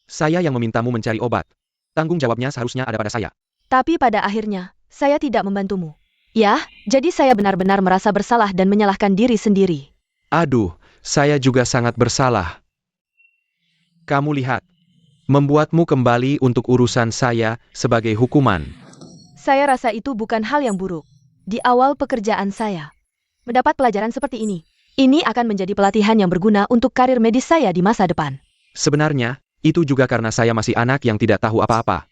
Saya yang memintamu mencari obat. Tanggung jawabnya seharusnya ada pada saya. Tapi pada akhirnya, saya tidak membantumu. Ya, jadi saya benar-benar merasa bersalah dan menyalahkan diri sendiri. Aduh, saya juga sangat bersalah. Kamu lihat, membuatmu kembali untuk urusan saya sebagai hukuman. Saya rasa itu bukan hal yang buruk. Di awal pekerjaan saya, mendapat pelajaran seperti ini akan menjadi pelatihan yang berguna untuk karir medis saya di masa depan. Sebenarnya, itu juga karena saya masih anak yang tidak tahu apa-apa.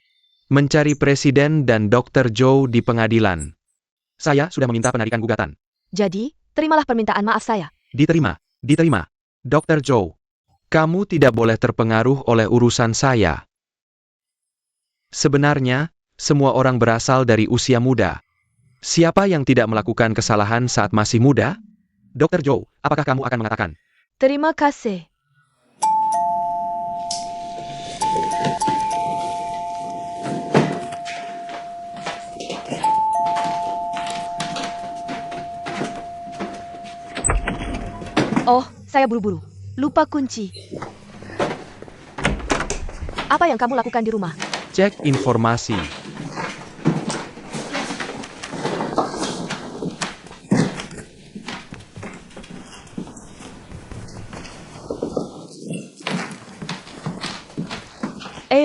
Mencari presiden dan Dr. Zhou di pengadilan. Saya sudah meminta penarikan gugatan. Jadi, terimalah permintaan maaf saya. Diterima. Dr. Zhou, kamu tidak boleh terpengaruh oleh urusan saya. Sebenarnya, semua orang berasal dari usia muda. Siapa yang tidak melakukan kesalahan saat masih muda? Dr. Zhou, apakah kamu akan mengatakan? Terima kasih. Oh, saya buru-buru. Lupa kunci. Apa yang kamu lakukan di rumah? Cek informasi.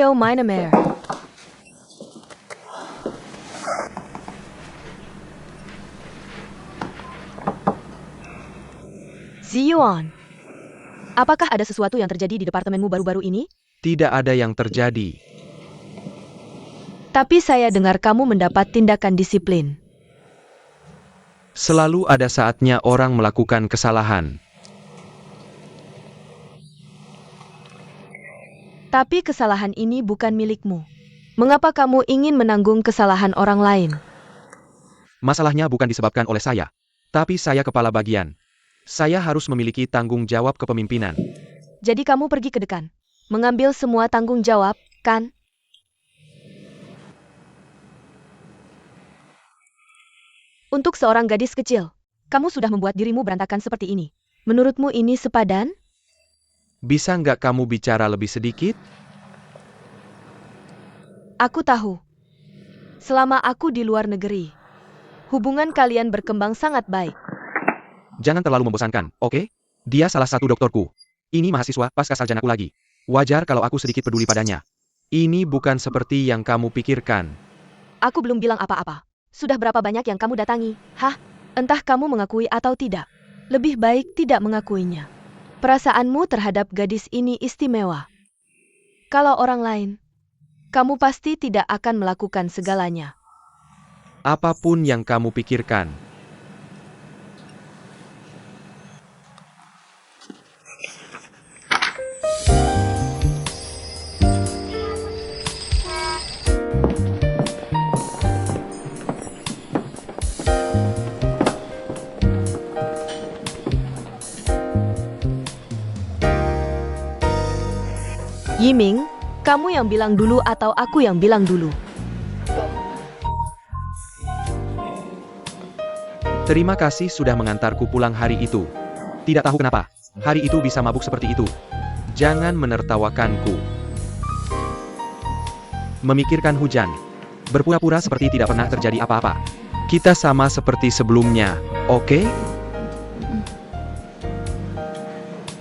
Theo Minemer. Ziyuan. Apakah ada sesuatu yang terjadi di departemenmu baru-baru ini? Tidak ada yang terjadi. Tapi saya dengar kamu mendapat tindakan disiplin. Selalu ada saatnya orang melakukan kesalahan. Tapi kesalahan ini bukan milikmu. Mengapa kamu ingin menanggung kesalahan orang lain? Masalahnya bukan disebabkan oleh saya, tapi saya kepala bagian. Saya harus memiliki tanggung jawab kepemimpinan. Jadi kamu pergi ke dekan, mengambil semua tanggung jawab, kan? Untuk seorang gadis kecil, kamu sudah membuat dirimu berantakan seperti ini. Menurutmu ini sepadan? Bisa nggak kamu bicara lebih sedikit? Aku tahu. Selama aku di luar negeri, hubungan kalian berkembang sangat baik. Jangan terlalu membosankan, oke? Dia salah satu doktorku. Ini mahasiswa pasca sarjanaku lagi. Wajar kalau aku sedikit peduli padanya. Ini bukan seperti yang kamu pikirkan. Aku belum bilang apa-apa. Sudah berapa banyak yang kamu datangi? Hah? Entah kamu mengakui atau tidak. Lebih baik tidak mengakuinya. Perasaanmu terhadap gadis ini istimewa. Kalau orang lain, kamu pasti tidak akan melakukan segalanya. Apapun yang kamu pikirkan. Yiming, kamu yang bilang dulu atau aku yang bilang dulu? Terima kasih sudah mengantarku pulang hari itu. Tidak tahu kenapa, hari itu bisa mabuk seperti itu. Jangan menertawakanku. Memikirkan hujan. Berpura-pura seperti tidak pernah terjadi apa-apa. Kita sama seperti sebelumnya, oke?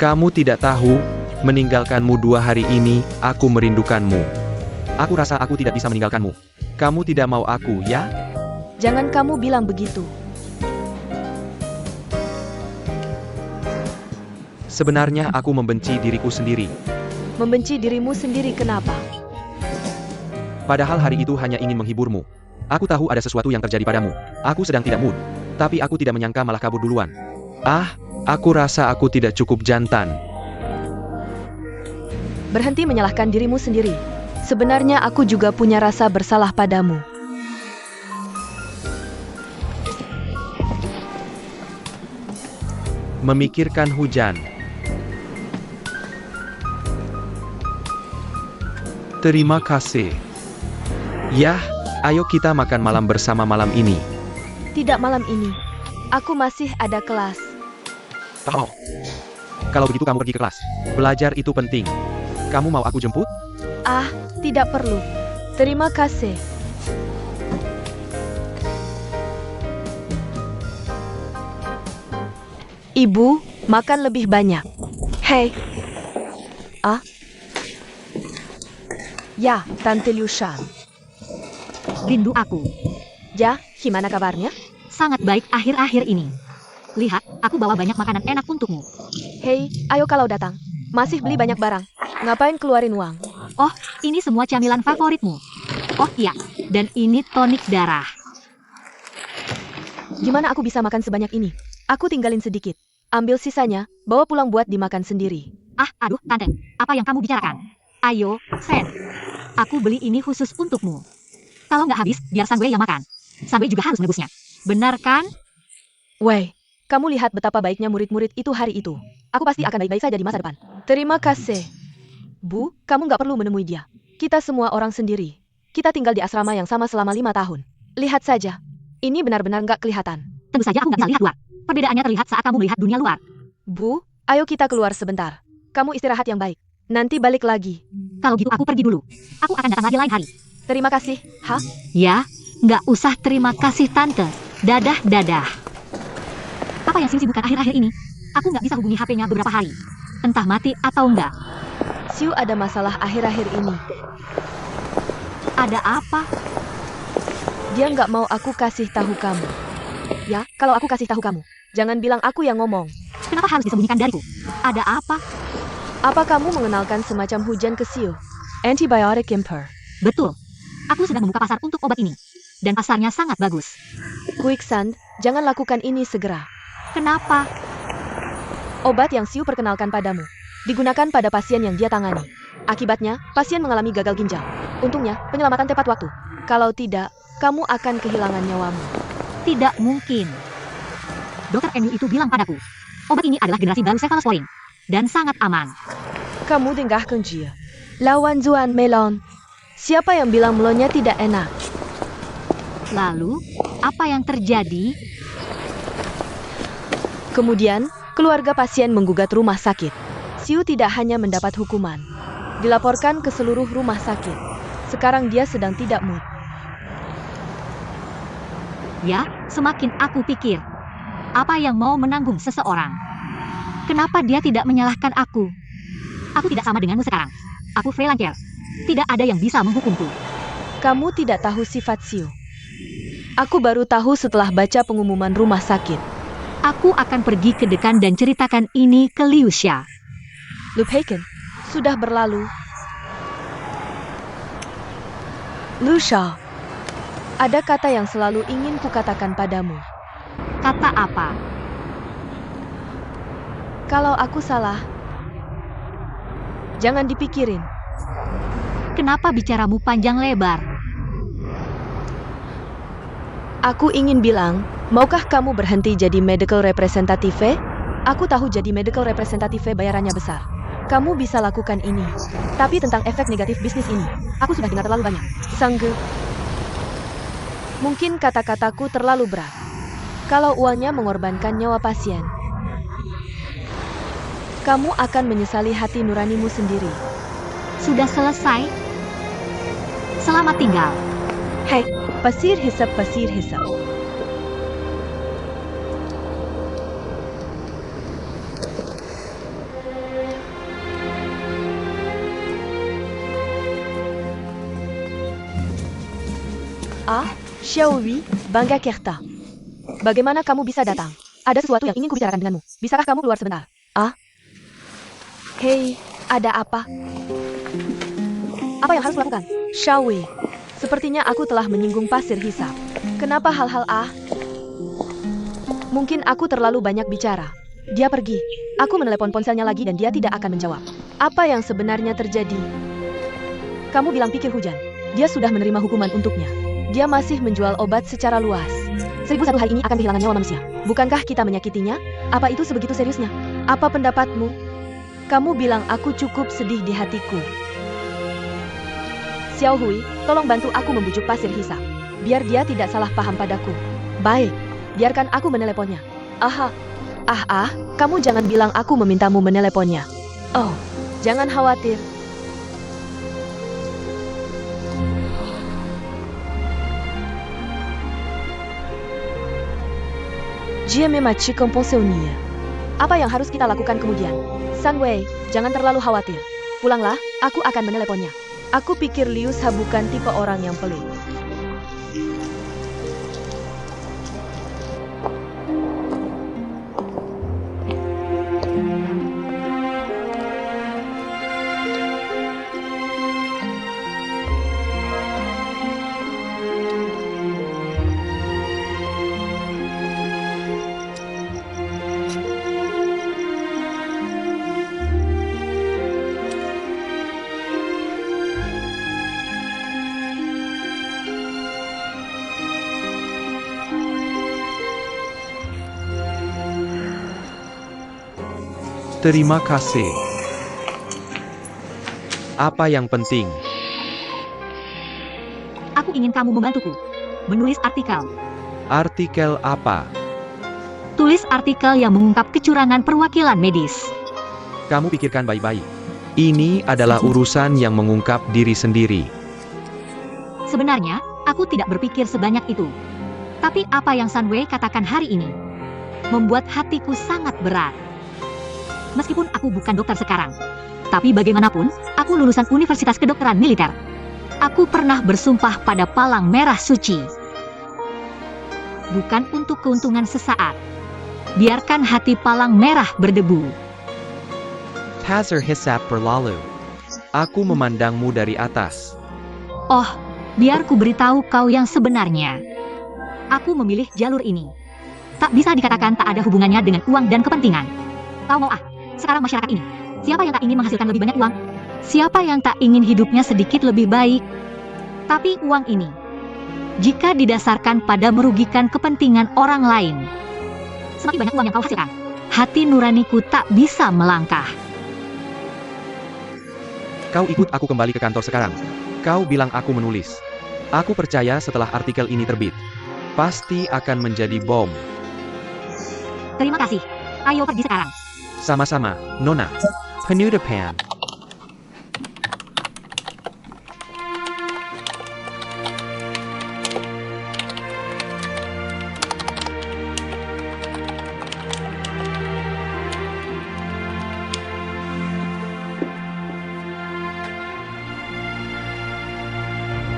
Kamu tidak tahu, meninggalkanmu 2 hari ini, aku merindukanmu. Aku rasa aku tidak bisa meninggalkanmu. Kamu tidak mau aku, ya? Jangan kamu bilang begitu. Sebenarnya aku membenci diriku sendiri. Membenci dirimu sendiri kenapa? Padahal hari itu hanya ingin menghiburmu. Aku tahu ada sesuatu yang terjadi padamu. Aku sedang tidak mood. Tapi aku tidak menyangka malah kabur duluan. Aku rasa aku tidak cukup jantan. Berhenti menyalahkan dirimu sendiri. Sebenarnya aku juga punya rasa bersalah padamu. Memikirkan hujan. Terima kasih. Yah, ayo kita makan malam bersama malam ini. Tidak malam ini. Aku masih ada kelas. Oh. Kalau begitu kamu pergi ke kelas. Belajar itu penting. Kamu mau aku jemput? Tidak perlu. Terima kasih. Ibu, makan lebih banyak. Hei. Ya, Tante Liu Shan. Rindu aku. Ya, gimana kabarnya? Sangat baik akhir-akhir ini. Lihat, aku bawa banyak makanan enak untukmu. Hei, ayo kalau datang. Masih beli banyak barang. Ngapain keluarin uang? Oh, ini semua camilan favoritmu. Oh iya, dan ini tonik darah. Gimana aku bisa makan sebanyak ini? Aku tinggalin sedikit. Ambil sisanya, bawa pulang buat dimakan sendiri. Aduh, Tante. Apa yang kamu bicarakan? Ayo, Sen. Aku beli ini khusus untukmu. Kalau nggak habis, biar Sang Wei yang makan. Sang Wei juga harus menebusnya. Benar kan? Wei, kamu lihat betapa baiknya murid-murid itu hari itu. Aku pasti akan baik-baik saja di masa depan. Terima kasih. Bu, kamu nggak perlu menemui dia. Kita semua orang sendiri. Kita tinggal di asrama yang sama selama 5 tahun. Lihat saja. Ini benar-benar nggak kelihatan. Tentu saja aku nggak bisa lihat luar. Perbedaannya terlihat saat kamu melihat dunia luar. Bu, ayo kita keluar sebentar. Kamu istirahat yang baik. Nanti balik lagi. Kalau gitu aku pergi dulu. Aku akan datang lagi lain hari. Terima kasih. Ya, nggak usah terima kasih Tante. Dadah. Apa yang Sing sibukkan akhir-akhir ini? Aku nggak bisa hubungi HP-nya beberapa hari. Entah mati atau enggak. Xiu ada masalah akhir-akhir ini. Ada apa? Dia nggak mau aku kasih tahu kamu. Ya, kalau aku kasih tahu kamu, jangan bilang aku yang ngomong. Kenapa harus disembunyikan dariku? Ada apa? Apa kamu mengenalkan semacam hujan ke Xiu? Antibiotic Imper. Betul. Aku sedang membuka pasar untuk obat ini. Dan pasarnya sangat bagus. Quicksand, jangan lakukan ini segera. Kenapa? Obat yang Xiu perkenalkan padamu digunakan pada pasien yang dia tangani. Akibatnya, pasien mengalami gagal ginjal. Untungnya, penyelamatan tepat waktu. Kalau tidak, kamu akan kehilangan nyawamu. Tidak mungkin. Dokter Enyu itu bilang padaku, obat ini adalah generasi baru cephalosporin. Dan sangat aman. Kamu dengarkan dia. Lawan Zuan Melon. Siapa yang bilang melonnya tidak enak? Lalu, apa yang terjadi? Kemudian, keluarga pasien menggugat rumah sakit. Xiu tidak hanya mendapat hukuman, dilaporkan ke seluruh rumah sakit. Sekarang dia sedang tidak mood. Ya, semakin aku pikir. Apa yang mau menanggung seseorang? Kenapa dia tidak menyalahkan aku? Aku tidak sama denganmu sekarang. Aku freelancer. Tidak ada yang bisa menghukumku. Kamu tidak tahu sifat Xiu. Aku baru tahu setelah baca pengumuman rumah sakit. Aku akan pergi ke dekan dan ceritakan ini ke Liu Xia. Lu Peiken, sudah berlalu. Lu Shao, ada kata yang selalu ingin kukatakan padamu. Kata apa? Kalau aku salah, jangan dipikirin. Kenapa bicaramu panjang lebar? Aku ingin bilang, maukah kamu berhenti jadi medical representative? Aku tahu jadi medical representative bayarannya besar. Kamu bisa lakukan ini. Tapi tentang efek negatif bisnis ini, aku sudah dengar terlalu banyak. Sanggup. Mungkin kata-kataku terlalu berat. Kalau uangnya mengorbankan nyawa pasien, kamu akan menyesali hati nuranimu sendiri. Sudah selesai? Selamat tinggal. Hei, pasir hisap, pasir hisap. Ah, Xiaowi, Bangga Kerta. Bagaimana kamu bisa datang? Ada sesuatu yang ingin kubicarakan denganmu. Bisakah kamu keluar sebentar? Ah? Hei, ada apa? Apa yang harus kulakukan? Xiaowi, sepertinya aku telah menyinggung pasir hisap. Kenapa hal-hal Mungkin aku terlalu banyak bicara. Dia pergi. Aku menelepon ponselnya lagi dan dia tidak akan menjawab. Apa yang sebenarnya terjadi? Kamu bilang pikir hujan. Dia sudah menerima hukuman untuknya. Dia masih menjual obat secara luas. 1001 hari ini akan kehilangan nyawa manusia. Bukankah kita menyakitinya? Apa itu sebegitu seriusnya? Apa pendapatmu? Kamu bilang aku cukup sedih di hatiku. Xiao Hui, tolong bantu aku membujuk pasir hisap. Biar dia tidak salah paham padaku. Baik, biarkan aku meneleponnya. Kamu jangan bilang aku memintamu meneleponnya. Oh, jangan khawatir. Jie memaci komposionia. Apa yang harus kita lakukan kemudian? Sun Wei, jangan terlalu khawatir. Pulanglah, aku akan meneleponnya. Aku pikir Liu Sha bukan tipe orang yang pelit. Terima kasih. Apa yang penting? Aku ingin kamu membantuku. Menulis artikel. Artikel apa? Tulis artikel yang mengungkap kecurangan perwakilan medis. Kamu pikirkan baik-baik. Ini adalah urusan yang mengungkap diri sendiri. Sebenarnya, aku tidak berpikir sebanyak itu. Tapi apa yang Sun Wei katakan hari ini membuat hatiku sangat berat. Meskipun aku bukan dokter sekarang, Tapi bagaimanapun, aku lulusan Universitas Kedokteran Militer. Aku pernah bersumpah pada palang merah suci. Bukan untuk keuntungan sesaat. Biarkan hati palang merah berdebu. Hazar hisap berlalu. Aku memandangmu dari atas. Oh, biar ku beritahu kau yang sebenarnya. Aku memilih jalur ini. Tak bisa dikatakan tak ada hubungannya dengan uang dan kepentingan. Kau mau sekarang masyarakat ini. Siapa yang tak ingin menghasilkan lebih banyak uang? Siapa yang tak ingin hidupnya sedikit lebih baik? Tapi uang ini, jika didasarkan pada merugikan kepentingan orang lain, semakin banyak uang yang kau hasilkan, hati nuraniku tak bisa melangkah. Kau ikut aku kembali ke kantor sekarang. Kau bilang aku menulis. Aku percaya setelah artikel ini terbit, pasti akan menjadi bom. Terima kasih. Ayo pergi sekarang. Sama-sama, Nona. Penutupan.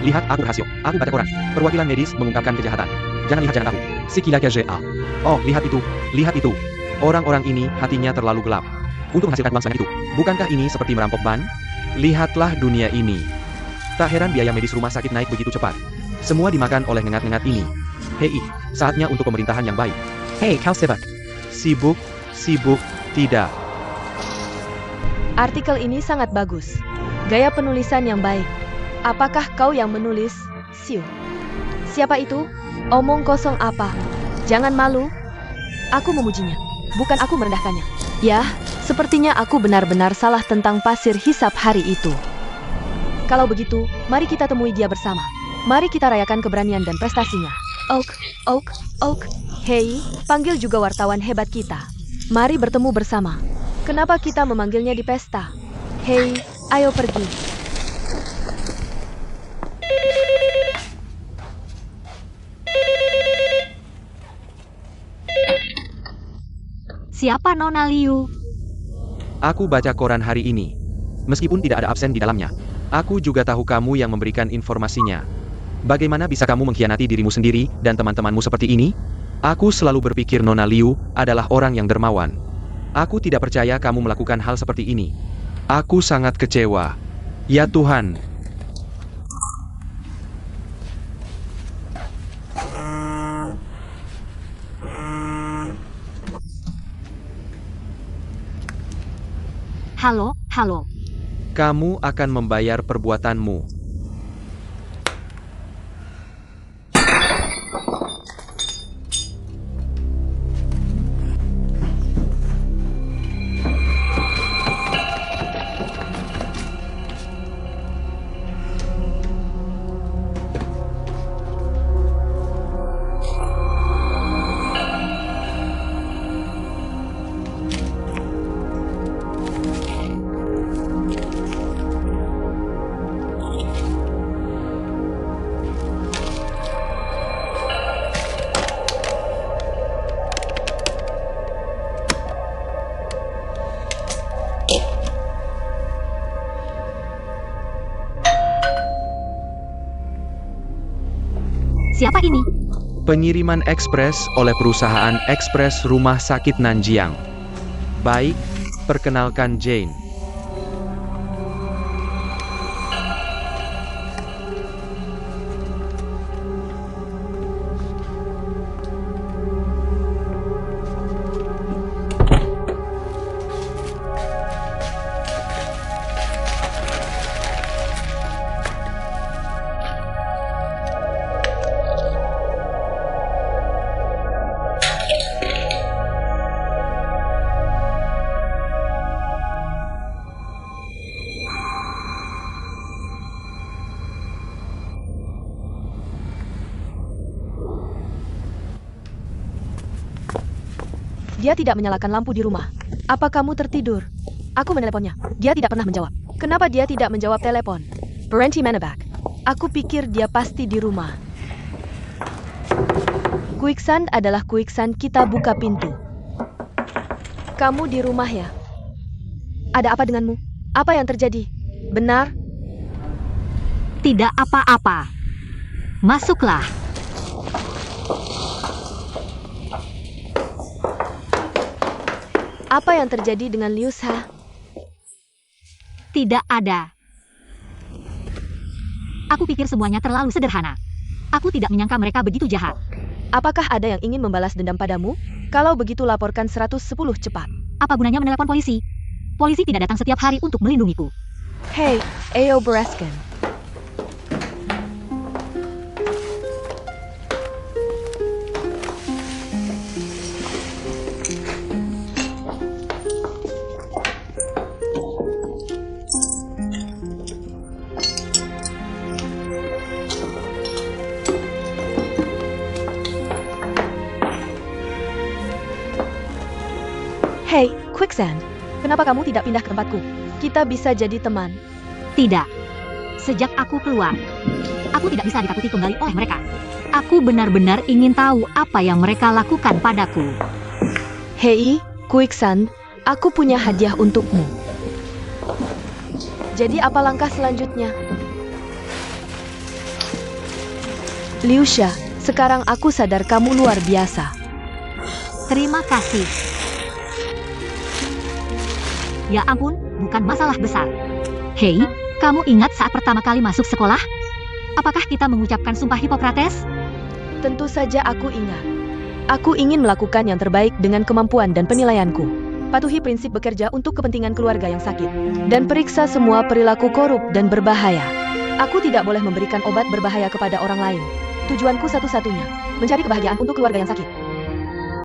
Lihat, aku berhasil. Aku baca koran. Perwakilan medis mengungkapkan kejahatan. Jangan aku. Si Kilaka JA. Oh, lihat itu. Lihat itu. Orang-orang ini hatinya terlalu gelap. Untuk menghasilkan uang sebanyak itu. Bukankah ini seperti merampok ban? Lihatlah dunia ini. Tak heran biaya medis rumah sakit naik begitu cepat. Semua dimakan oleh ngengat-ngengat ini. Hei, saatnya untuk pemerintahan yang baik. Hei, kau sibuk? Sibuk, tidak. Artikel ini sangat bagus. Gaya penulisan yang baik. Apakah kau yang menulis, Siu? Siapa itu? Omong kosong apa? Jangan malu. Aku memujinya, bukan aku merendahkannya. Ya, sepertinya aku benar-benar salah tentang pasir hisap hari itu. Kalau begitu, mari kita temui dia bersama. Mari kita rayakan keberanian dan prestasinya. Oak. Hei, panggil juga wartawan hebat kita. Mari bertemu bersama. Kenapa kita memanggilnya di pesta? Hei, ayo pergi. Siapa Nona Liu? Aku baca koran hari ini. Meskipun tidak ada absen di dalamnya. Aku juga tahu kamu yang memberikan informasinya. Bagaimana bisa kamu mengkhianati dirimu sendiri dan teman-temanmu seperti ini? Aku selalu berpikir Nona Liu adalah orang yang dermawan. Aku tidak percaya kamu melakukan hal seperti ini. Aku sangat kecewa. Ya Tuhan. Halo. Kamu akan membayar perbuatanmu. Siapa ini? Pengiriman ekspres oleh perusahaan ekspres Rumah Sakit Nanjiang. Baik, perkenalkan Jane. Dia tidak menyalakan lampu di rumah. Apa kamu tertidur? Aku meneleponnya. Dia tidak pernah menjawab. Kenapa dia tidak menjawab telepon? Berhenti Manabak. Aku pikir dia pasti di rumah. Quicksand adalah quicksand, kita buka pintu. Kamu di rumah ya? Ada apa denganmu? Apa yang terjadi? Benar? Tidak apa-apa. Masuklah. Apa yang terjadi dengan Liu Sha? Tidak ada. Aku pikir semuanya terlalu sederhana. Aku tidak menyangka mereka begitu jahat. Apakah ada yang ingin membalas dendam padamu? Kalau begitu laporkan 110 cepat. Apa gunanya menelepon polisi? Polisi tidak datang setiap hari untuk melindungiku. Hei, Ayo Brasken. Hei, Quicksand. Kenapa kamu tidak pindah ke tempatku? Kita bisa jadi teman. Tidak. Sejak aku keluar, aku tidak bisa ditakuti kembali oleh mereka. Aku benar-benar ingin tahu apa yang mereka lakukan padaku. Hei, Quicksand, aku punya hadiah untukmu. Jadi apa langkah selanjutnya? Liu Sha, sekarang aku sadar kamu luar biasa. Terima kasih. Ya ampun, bukan masalah besar. Hei, kamu ingat saat pertama kali masuk sekolah? Apakah kita mengucapkan sumpah Hipokrates? Tentu saja aku ingat. Aku ingin melakukan yang terbaik dengan kemampuan dan penilaianku. Patuhi prinsip bekerja untuk kepentingan keluarga yang sakit. Dan periksa semua perilaku korup dan berbahaya. Aku tidak boleh memberikan obat berbahaya kepada orang lain. Tujuanku satu-satunya, mencari kebahagiaan untuk keluarga yang sakit.